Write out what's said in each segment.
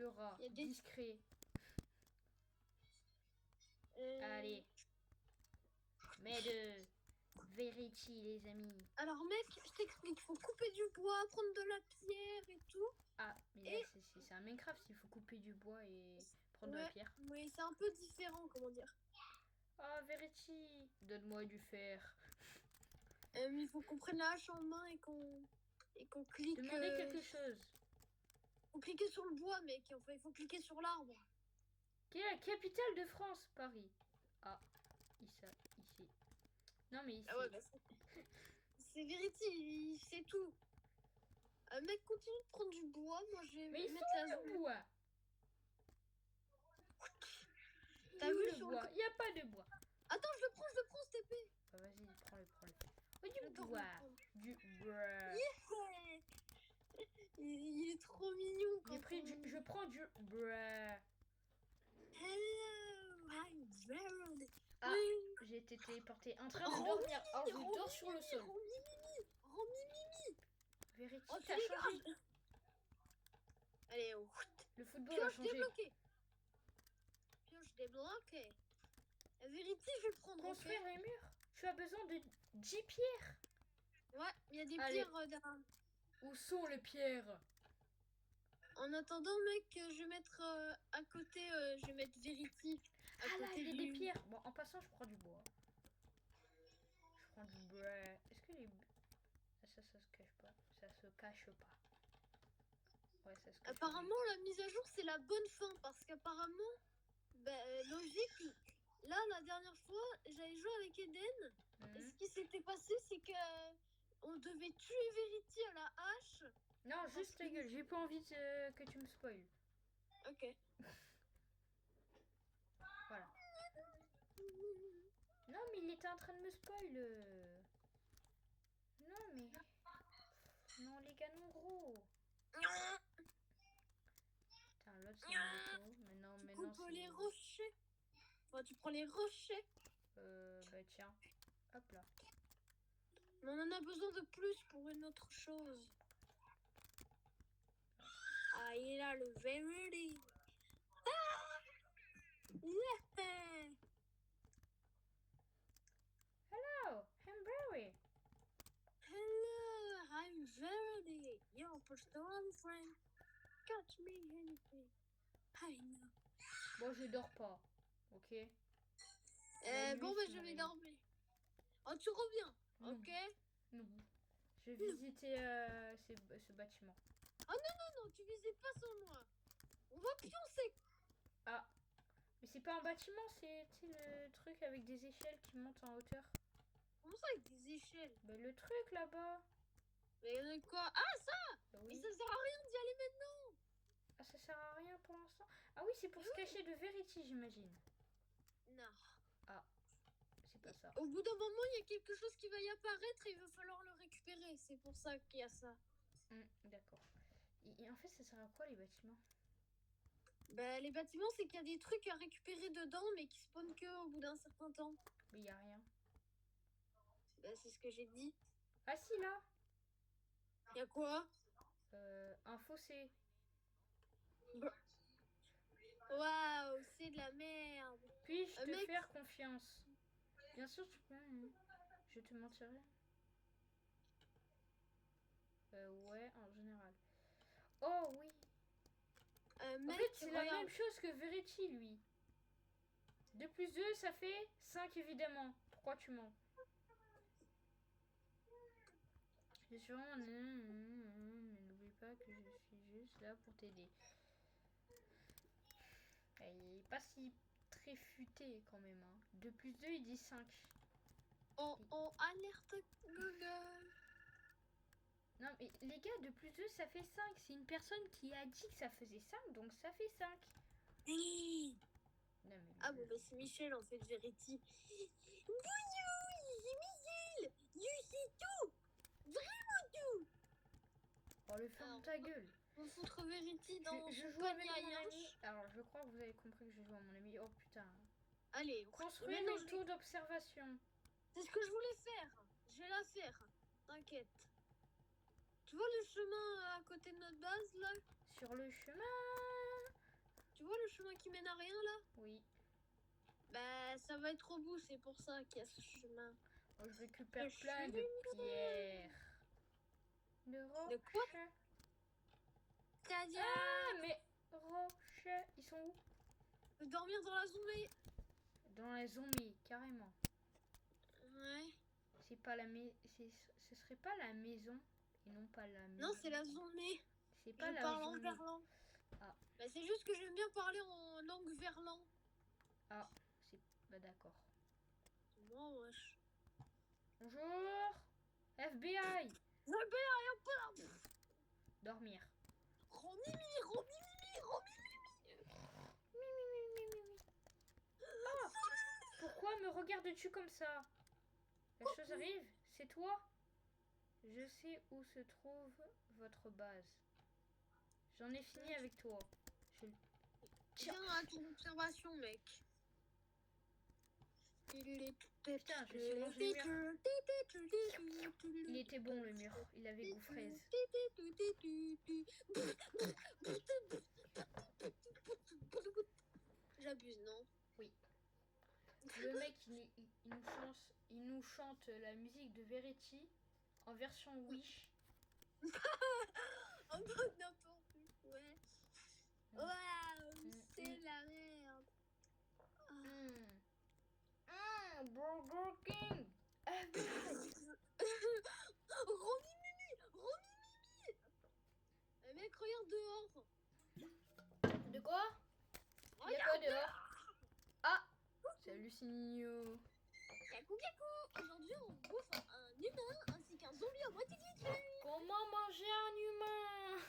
Le rat, Il y a des- discret. Allez. Mais de Verity, les amis. Alors mec, je t'explique, faut couper du bois, prendre de la pierre et tout. Ah, mais là, c'est un Minecraft, il faut couper du bois et prendre de la pierre. Oui, c'est un peu différent, comment dire. Ah, Verity, donne-moi du fer. Il faut qu'on prenne la hache en main et qu'on clique. Demandez quelque chose. Faut cliquer sur le bois, mec. Enfin, il faut cliquer sur l'arbre. Quelle est la capitale de France? Paris. Ah, ici. Non, mais ici. Ah ouais, bah c'est Verity, il sait tout. Mec, continue de prendre du bois. Moi, je vais Mais ils mettre sont où, le bois? T'as vu le bois? Il n'y a pas de bois. Attends, je le prends, cette épée. Bah, vas-y, prends-le. Oh, du bois. Du bois. Yeah. Il est trop mignon. Je prends du bois. Hello, I'm Verity. Ah, j'ai été téléporté en train de dormir. Alors, je dors sur le sol. Mimi. Verity, Oh, t'as changé. Allez, le football a changé. Pioche débloquée. La vérité, je vais le prendre. Construire les murs. Tu as besoin de 10 pierres. Ouais, il y a des pierres derrière. Où sont les pierres? En attendant, mec, je vais mettre à côté, je vais mettre Verity. Là, il y a des pierres. Bon, en passant, je prends du bois. Je prends du bois. Est-ce que les... Ça se cache pas. Ça se cache pas. Ouais, ça se cache apparemment, la mise à jour, c'est la bonne fin. Parce qu'apparemment, logique, là, la dernière fois, j'avais joué avec Eden. Et ce qui s'était passé, c'est que on devait tuer Verity à la hache. Non, juste ta gueule. J'ai pas envie que tu me spoil. Ok. Voilà. Non, mais il était en train de me spoil. Non, mais... Non, les gars, non, gros. Putain, l'autre, c'est un moto. Mais non, tu coupes les rochers. Enfin, tu prends les rochers. Bah tiens. Hop là. Mais on en a besoin de plus pour une autre chose. Ah, il est là, le Verity. Yeah. Hello, I'm Barry. Hello, I'm Verity. Your personal friend. Catch me anything. I know. Bon, je dors pas. Ok. Bon, bah, je vais dormir. Oh, tu reviens. Ok. Non. Je vais visiter ce bâtiment. Oh non, tu visais pas sans moi. On va pioncer. Ah. Mais c'est pas un bâtiment, c'est le truc avec des échelles qui montent en hauteur. Comment ça avec des échelles? Bah le truc là-bas. Mais quoi? Ah, ça. Bah, oui. Mais ça sert à rien d'y aller maintenant. Ah, ça sert à rien pour l'instant. Ah oui, c'est pour se cacher de Verity, j'imagine. Non. Ah. C'est pas ça. Au bout d'un moment, il y a quelque chose qui va y apparaître et il va falloir le récupérer. C'est pour ça qu'il y a ça. D'accord. Et en fait, ça sert à quoi les bâtiments? Bah, les bâtiments, c'est qu'il y a des trucs à récupérer dedans, mais qui spawnent que au bout d'un certain temps. Mais il y a rien. Bah, c'est ce que j'ai dit. Ah si, là. Il y a quoi? Un fossé. Waouh, c'est de la merde. Puis-je te faire confiance? Bien sûr, tu peux. Je te mentirai. Ouais, en général. Oh oui. En fait, c'est la même chose que Verity, lui. 2 plus 2, ça fait 5, évidemment. Pourquoi tu mens? Je suis vraiment... Mais n'oublie pas que je suis juste là pour t'aider. Il est pas si très futé, quand même. 2 plus 2, il dit 5. Oh, alerte Google. Non, mais les gars, 2 plus 2, ça fait 5. C'est une personne qui a dit que ça faisait 5, donc ça fait 5. Oui. Non, mais ah bon, bah c'est Michel, en fait, Verity. Bonjour, c'est Michel. Je sais tout. Vraiment tout. Oh, le ferme ta gueule. On foutre Verity dans je joue avec mon ami. Alors, je crois que vous avez compris que je joue à mon ami. Oh, putain. Allez, construire une tour d'observation. C'est ce que je voulais faire. Je vais la faire. T'inquiète. Tu vois le chemin à côté de notre base, là? Sur le chemin, chemin qui mène à rien là? Oui. Bah ça va être au bout, c'est pour ça qu'il y a ce chemin. Moi, je récupère plein de pierres. De quoi? C'est-à-dire... Ah, mais roches, ils sont où? Dormir dans la zombie. Dans la zombie, carrément. Ouais. C'est pas la ce serait pas la maison et non pas la maison. Non, c'est la zombie. C'est pas la parle zombie. en verlan. Ah. Bah, c'est juste que j'aime bien parler en langue verlan. Ah, c'est... Bah d'accord. Moi, wesh. Bonjour FBI. FBI, Dormir. Romimi. Ah, pourquoi me regardes-tu comme ça? La chose arrive, c'est toi? Je sais où se trouve votre base. J'en ai fini avec toi. Tiens à ton observation, mec. Putain, je suis mangé le mur. Il était bon le mur, il avait goût fraise. J'abuse, non? Oui. Le mec, il nous chante la musique de Verity en version Wish. En mode n'importe quoi. Ouais. Waouh, c'est la merde. Burger King. Romimi. Mec, regarde dehors. De quoi? Il y a quoi dehors? Ah, salut Signo. Kakou. Aujourd'hui, on bouffe un humain ainsi qu'un zombie à moitié cuit. Comment manger un humain?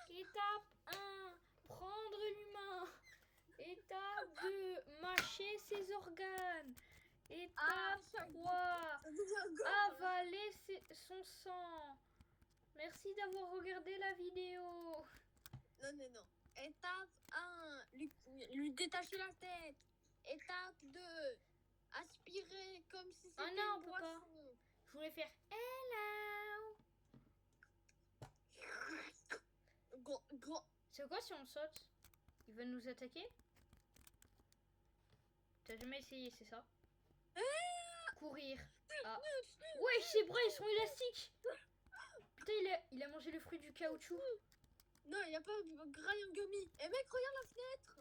Étape 1, prendre l'humain. Étape 2, mâcher ses organes. Étape 3, avaler son sang. Merci d'avoir regardé la vidéo. Non. Étape 1, lui détacher la tête. Étape 2, aspirer comme si c'était non, une boisson. Je voulais faire hello. C'est quoi si on saute? Il va nous attaquer? T'as jamais essayé, c'est ça? Courir. Ah. Ouais, ses bras ils sont élastiques. Putain, il a mangé le fruit du caoutchouc. Non, il a pas graillé un gummy. Eh mec, regarde la fenêtre.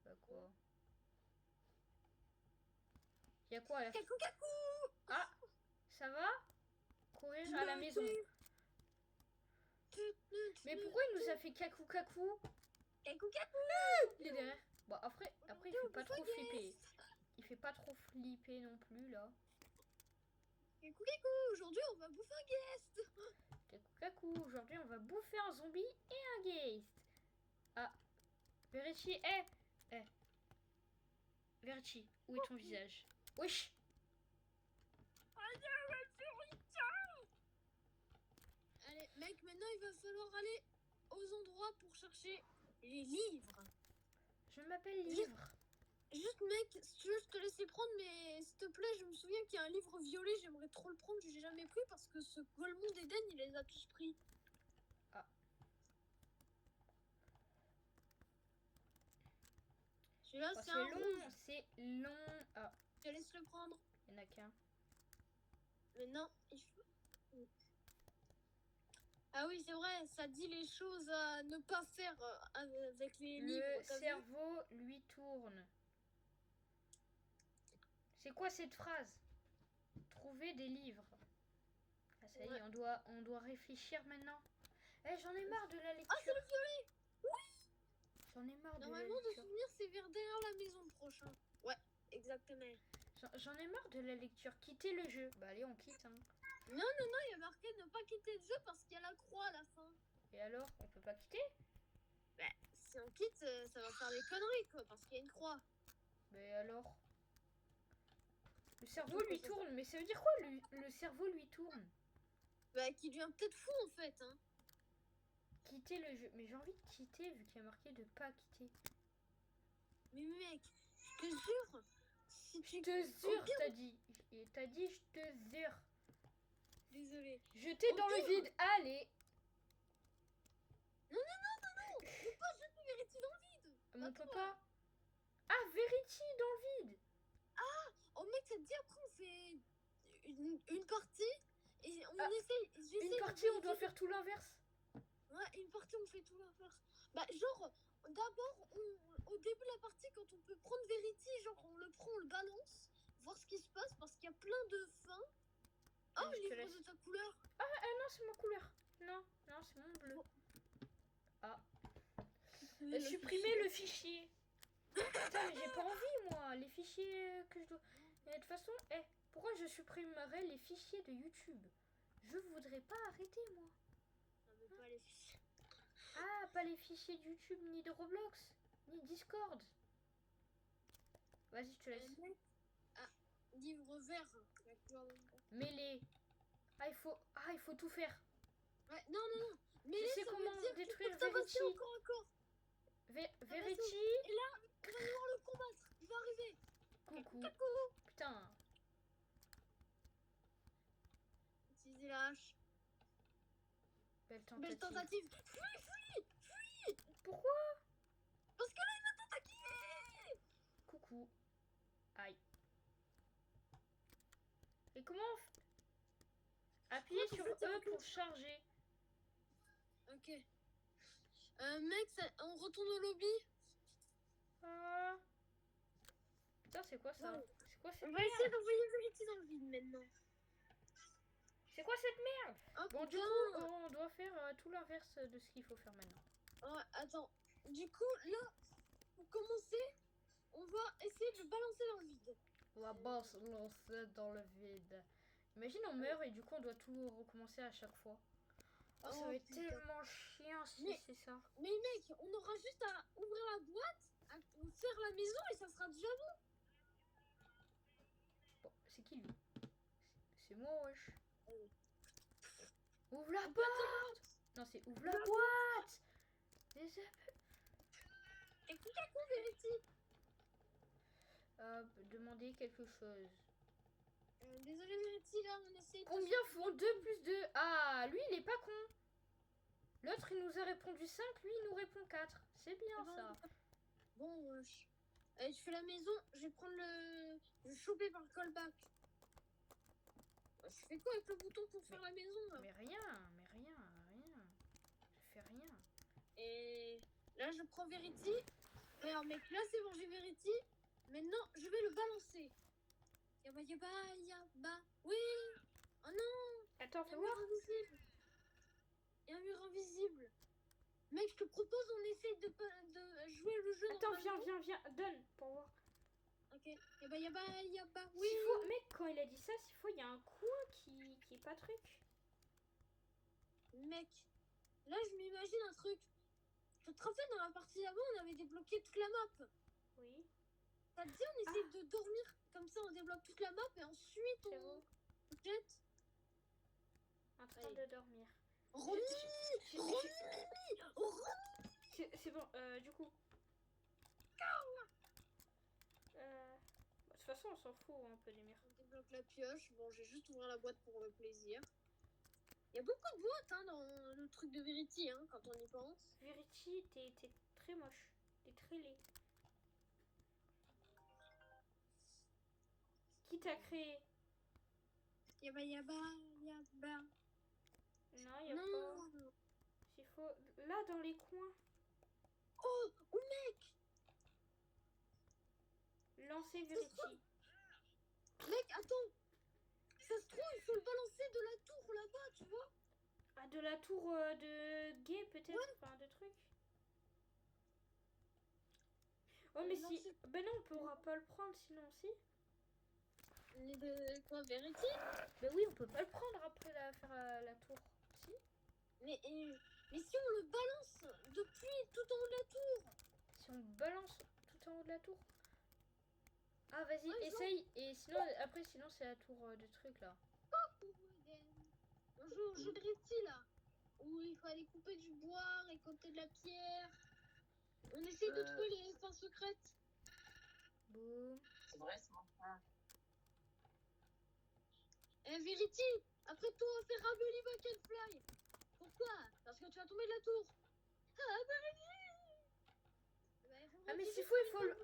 Bah quoi? Il y a quoi à la Kakou. Ah, ça va? Courir à la maison. Mais pourquoi il nous a fait kakou? Kakou. Il est derrière. Bon, après il fait pas trop flipper. Il fait pas trop flipper non plus là. Kakou, aujourd'hui on va bouffer un guest. Kakou, aujourd'hui on va bouffer un zombie et un guest. Ah, Verity, Verity, où est ton visage? Wesh. Allez, mec, maintenant il va falloir aller aux endroits pour chercher les livres. Je m'appelle Livre. Juste, mec, si tu veux, je te laisser prendre, mais s'il te plaît, je me souviens qu'il y a un livre violet, j'aimerais trop le prendre, je l'ai jamais pris parce que ce Golemon d'Eden, il les a tous pris. Ah. Celui-là, Oh, c'est un long, c'est long. Ah. Je te laisse le prendre. Il n'y en a qu'un. Mais non, il faut... Ah oui, c'est vrai, ça dit les choses à ne pas faire avec les livres. Le cerveau lui tourne. C'est quoi cette phrase? Trouver des livres. Ah, ça y est, on doit réfléchir maintenant. J'en ai marre de la lecture. Ah, c'est le violet. Oui. J'en ai marre de la lecture. Normalement, de souvenir, c'est vers derrière la maison prochain. Ouais, exactement. J'en ai marre de la lecture. Quitter le jeu. Bah allez, on quitte. Hein. Non, il y a marqué ne pas quitter le jeu parce qu'il y a la croix à la fin. Et alors, on peut pas quitter? Bah, si on quitte, ça va faire des conneries, quoi, parce qu'il y a une croix. Mais alors? Le cerveau lui tourne, mais ça veut dire quoi, le cerveau lui tourne? Bah, qui devient peut-être fou, en fait, hein. Quitter le jeu. Mais j'ai envie de quitter, vu qu'il y a marqué de pas quitter. Mais mec, je te jure, si je te jure, t'as dit. T'as dit, je te jure. Désolée. Jeter dans le vide, allez. Non. Faut pas jeter Verity dans le vide. Mais on peut pas. Ah, Verity dans le vide. Ah, oh mec, ça te dit après on fait une partie et on essaye. Une partie on doit faire tout l'inverse. Ouais, une partie on fait tout l'inverse. Bah genre, d'abord, au début de la partie, quand on peut prendre Verity, genre on le prend, on le balance, voir ce qui se passe parce qu'il y a plein de fins. Oh, le livre de ta couleur. Ah non, c'est ma couleur. Non, c'est mon bleu. Ah. Supprimer le fichier. Putain, mais j'ai pas envie, moi. Les fichiers que je dois... Mais de toute façon, pourquoi je supprimerais les fichiers de YouTube? Je voudrais pas arrêter, moi. Non, mais pas les fichiers. Ah, pas les fichiers de YouTube, ni de Roblox, ni Discord. Vas-y, je te laisse. Livre vert. Mêler. Il faut tout faire. Ouais, non. Mais tu sais comment détruire Verity. Encore. Verity. Et là, on va devoir le combattre. Il va arriver. Coucou. Putain. Utiliser la hache. Belle tentative. Fuis. Pourquoi? Parce que là, il va t'attaquer. Coucou. Aïe. Et comment appuyez sur E pour charger. Ok. Mec, on retourne au lobby. Putain, c'est quoi ça? C'est quoi cette merde? On va essayer d'envoyer Verity dans le vide maintenant. C'est quoi cette merde? Bon, du coup, on doit faire tout l'inverse de ce qu'il faut faire maintenant. Attends. Du coup, là, pour commencer, on va essayer de le balancer dans le vide. On va balancer dans le vide. Imagine, on meurt et du coup, on doit tout recommencer à chaque fois. Ça va être tellement chiant si c'est ça. Mais mec, on aura juste à ouvrir la boîte, à faire la maison et ça sera déjà bon. Bon, c'est qui lui? C'est moi, wesh. Ouvre la boîte. Non, c'est ouvre la boîte. Écoute à quoi, Verity? Demander quelque chose. Désolé, Verity, là, on essaie. Combien font 2 plus 2? Ah, lui, il est pas con. L'autre, il nous a répondu 5, lui, il nous répond 4. C'est bien, ça. Bon, je fais la maison, je vais prendre le... Je vais choper par le callback. Je fais quoi avec le bouton pour faire la maison, là? Mais rien. Je fais rien. Et là, je prends Verity. Alors, mec, là, c'est bon, j'ai Verity. Maintenant, je vais le balancer. Yaba. Oui. Oh non. Attends, fais voir. Il y a un mur invisible. Mec, je te propose, on essaye de jouer le jeu. Attends, viens. Donne pour voir. Ok. Yaba. Oui. Mec, quand il a dit ça, il y a un coin qui est pas truc. Mec, là, je m'imagine un truc. Je te rappelle, dans la partie d'avant, on avait débloqué toute la map. Oui. Ça te dit, on essaie de dormir. Comme ça, on débloque toute la map et ensuite, on jette. En train de dormir. Romy. C'est bon, du coup. De toute façon, on s'en fout un peu des murs. On débloque la pioche. Bon, j'ai juste ouvert la boîte pour le plaisir. Il y a beaucoup de boîtes dans le truc de Verity, quand on y pense. Verity, t'es très moche. T'es très laid. Qui t'a créé? Yaba. Non, y a pas. S'il faut... Là, dans les coins. Oh, mec! Lancer Verity. Mec, attends! Ça se trouve, il faut le balancer de la tour là-bas, tu vois? Ah, de la tour de guet, peut-être? Enfin, de trucs. Oh, mais si... Ben non, on pourra pas le prendre, sinon, si. De quoi, Verity? Ben oui, on peut pas le prendre après faire la tour. Si. Mais si on le balance depuis tout en haut de la tour? Si on balance tout en haut de la tour? Ah, vas-y, essaye. Et sinon, après, c'est la tour de truc, là. On joue au jeu de Verity, là. Où il faut aller couper du bois, récolter de la pierre. On essaie de trouver les fins secrètes. Boum. C'est vrai, ça. Verity, après tout, on va faire I believe I can fly. Pourquoi? Parce que tu vas tomber de la tour. Ah mais s'il faut, il faut le...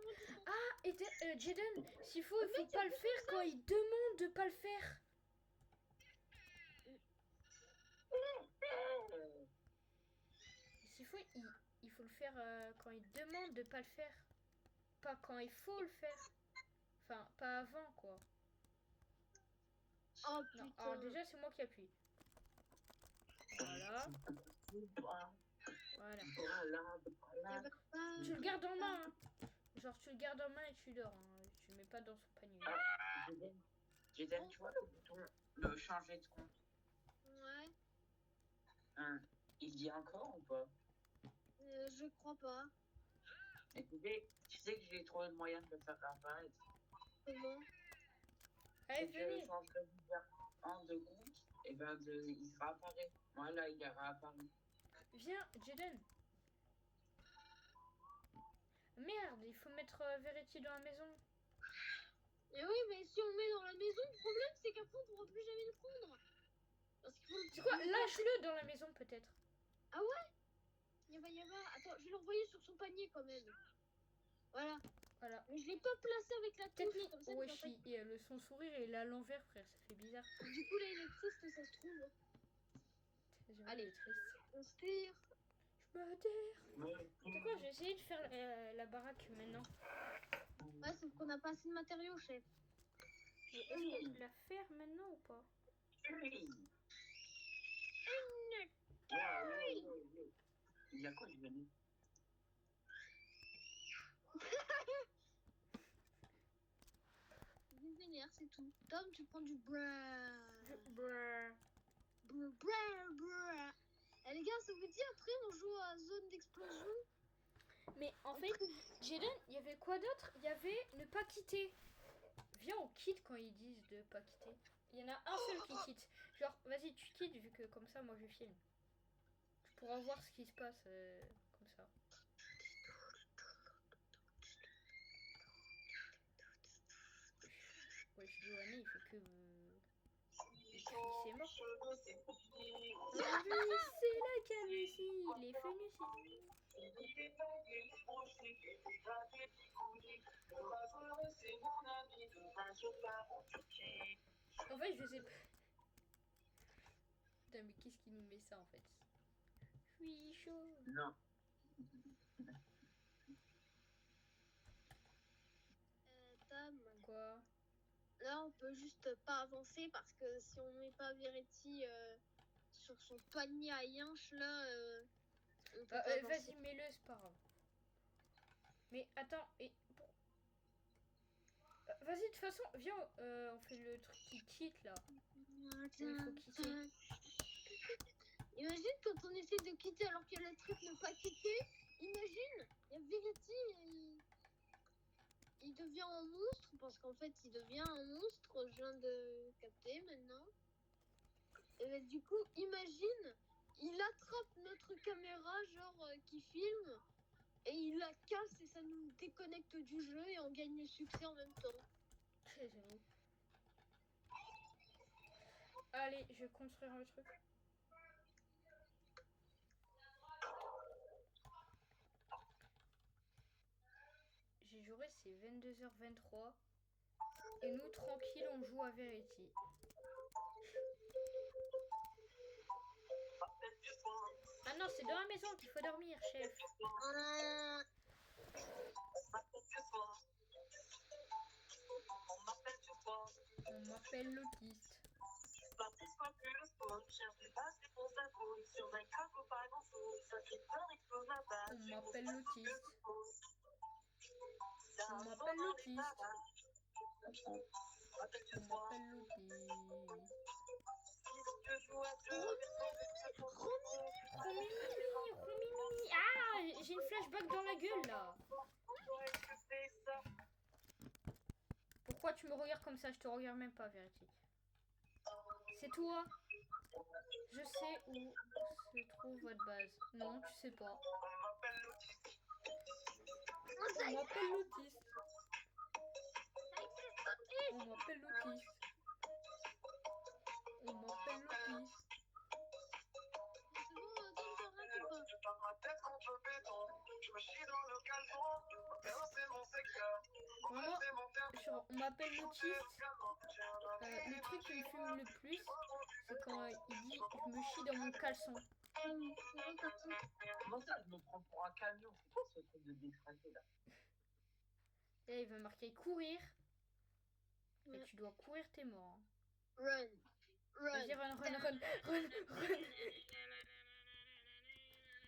Ah, et Jaden, s'il faut, il faut pas le faire quand il demande de pas le faire. S'il faut, il faut le faire quand il demande de pas le faire. Pas quand il faut le faire. Enfin, pas avant, quoi. Oh Non, putain. alors déjà, c'est moi qui appuie. Voilà. Voilà. Tu le gardes en main, hein. Genre, tu le gardes en main et tu dors. Hein. Tu le mets pas dans son panier. Jaden, tu vois le bouton de changer de compte? Ouais. Hein, il dit encore ou pas? Je crois pas. Écoutez, tu sais que j'ai trouvé le moyen de le faire apparaître. Comment? Allez, venez. Je changerai de compte, et ben il sera apparu. Voilà, il est réapparu. Viens, Jaden. Merde, il faut mettre Verity dans la maison. Et oui, mais si on le met dans la maison, le problème c'est qu'après on pourra plus jamais le prendre. Parce qu'il faut le... C'est quoi? Lâche-le dans la maison peut-être. Ah ouais? Yaba. Attends, je vais l'envoyer sur son panier quand même. Voilà. Voilà. Mais je l'ai pas placé avec la touche comme ça. Wesh, son sourire il est à l'envers, frère, ça fait bizarre. Du coup là il est triste, ça se trouve. Allez, il est triste. On se tire. Je me tire. C'est quoi? Je vais essayer de faire la baraque maintenant. Ouais, sauf qu'on a pas assez de matériaux, chef. Mais est-ce que je peux la faire maintenant ou pas? Il y a quoi, Julie? Il est vénère, c'est tout. Tom, tu prends du Brrr. Eh les gars, ça vous dit après on joue à zone d'explosion? Mais en fait, Jaden, il y avait quoi d'autre? Il y avait ne pas quitter. Viens, on quitte quand ils disent de pas quitter. Il y en a un seul qui quitte. Genre, vas-y, tu quittes vu que comme ça, moi je filme. Tu pourras voir ce qui se passe comme ça. Ouais, je dis ouais, mais il fait que. C'est mort. Oui, c'est la calvitie. Il est venu ici. En fait, je sais pas. Putain, mais qu'est-ce qui nous met ça en fait? Je suis chaud. Non. Tom. Quoi? Là, on peut juste pas avancer parce que si on met pas Verity sur son panier à yinche, là, on peut pas avancer. Vas-y, mets-le, c'est pas grave. Mais attends, vas-y, de toute façon, viens, on fait le truc qui quitte là. Il faut quitter. Imagine quand on essaie de quitter alors qu'il y a le truc ne pas quitter. Imagine, il y a Verity et il devient un monstre parce qu'en fait il devient un monstre. Je viens de capter maintenant. Et ben, du coup, imagine, il attrape notre caméra genre qui filme et il la casse et ça nous déconnecte du jeu et on gagne le succès en même temps. J'avoue. Allez, je vais construire un truc. J'ai joué, c'est 22h23. Et nous, tranquille, on joue à Verity. Ah non, c'est dans la maison qu'il faut dormir, chef. On m'appelle l'autiste. On m'appelle l'autiste. On m'appelle l'autiste. On m'appelle l'autiste. Romini. Ah, j'ai une flashback dans la gueule là. Pourquoi tu me regardes comme ça? Je te regarde même pas, Verity. C'est toi. Je sais où se trouve votre base. Non, tu sais pas. On m'appelle l'autiste. On m'appelle l'autiste. On m'appelle l'autiste. On m'appelle l'autiste. Vraiment, on m'appelle l'autiste. Le truc qui me fume le plus, c'est quand il dit je me chie dans mon caleçon. Comment ça, je me prends pour un camion? C'est quoi ce truc de détraqué là? Et là, il va marquer courir. Et tu dois courir, t'es mort. Run. Vas-y, run.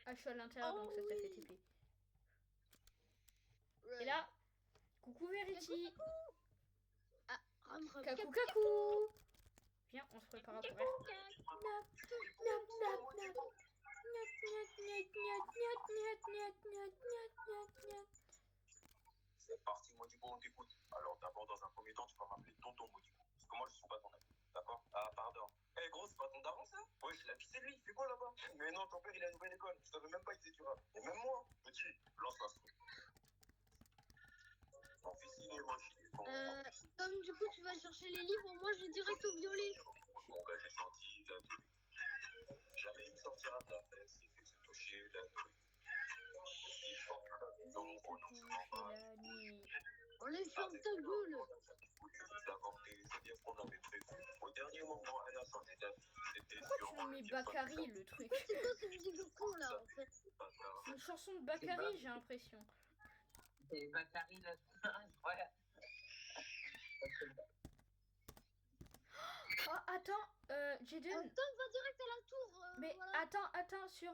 Ah, je suis à l'intérieur, donc ça fait TP. Et là, coucou Verity. Coucou. Viens, on se prépare à courir. C'est parti, Modibo, on t'écoute. Alors d'abord, dans un premier temps, tu vas m'appeler tonton Modibo. Parce que moi, je suis pas ton ami. D'accord? Ah, pardon. Eh gros, c'est pas ton daron ça? Ouais, je l'ai c'est lui, il fait quoi là-bas? Mais non, ton père, il a une nouvelle école. Je savais même pas qu'il était durable. Et même moi, petit, lance l'instru. Ton fils, il est moche. Comme du coup, tu vas chercher les livres, moi, je vais direct au violet. Bon, ben, j'ai senti la douille. Jamais il me sortira de la fesse, il fait se toucher la douille. Il chante la maison, on les ferme ta gueule. C'est bien ce qu'on avait prévu. Au dernier moment, elle a changé d'avis. Pourquoi tu mets Bakary, le truc? C'est quoi cette musique de con là en fait? C'est une chanson de Bakary, j'ai l'impression. C'est Bakary là, incroyable. Oh, attends, Jaden. Attends, va direct à la tour. Mais voilà. Attends, sur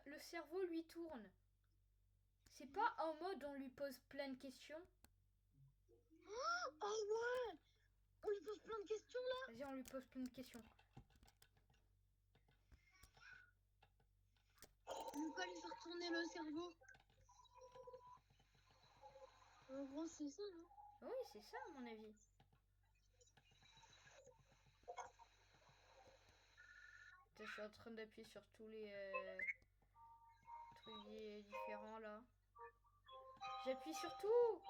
le cerveau lui tourne. C'est pas en mode on lui pose plein de questions? Oh ouais! On lui pose plein de questions là? Vas-y, on lui pose plein de questions. On ne peut pas lui faire tourner le cerveau. En gros, c'est ça, non? Oui, c'est ça, à mon avis. Je suis en train d'appuyer sur tous les trucs différents là. J'appuie sur tout!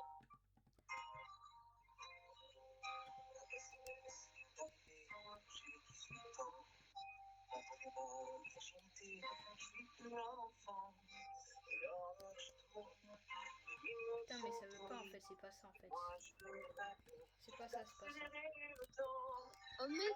Putain, mais ça veut pas en fait, c'est pas ça en fait. C'est pas ça. Oh mec!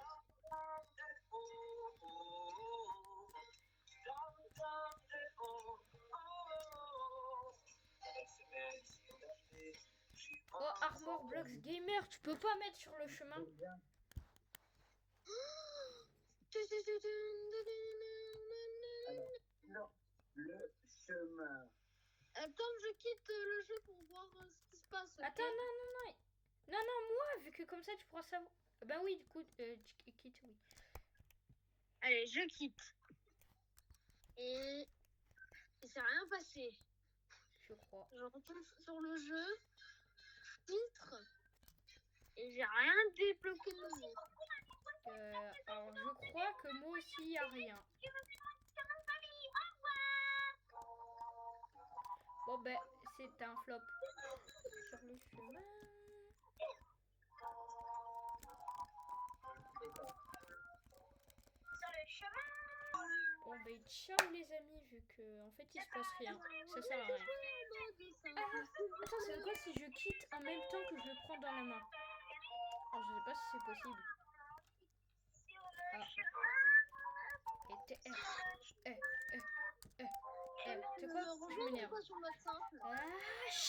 Oh, Armor Blocks Gamer, tu peux pas mettre sur le chemin? Alors, le chemin. Attends, je quitte le jeu pour voir ce qui se passe. Okay? Attends, non, moi, vu que comme ça tu pourras savoir. Bah oui, du coup, tu quittes, oui. Allez, je quitte. Et il s'est rien passé. Je crois. Je retourne sur le jeu. Titre. Et j'ai rien débloqué de nouveau. Alors, je crois que moi aussi, il n'y a rien. Bon, ben, c'est un flop. Sur le chemin. Bon, ben, ciao les amis, vu que en fait il se passe rien. Ça sert à rien. Attends, c'est quoi si je quitte en même temps que je le prends dans la main? Alors, je sais pas si c'est possible. Ah. Et c'est quoi? Je m'énerve.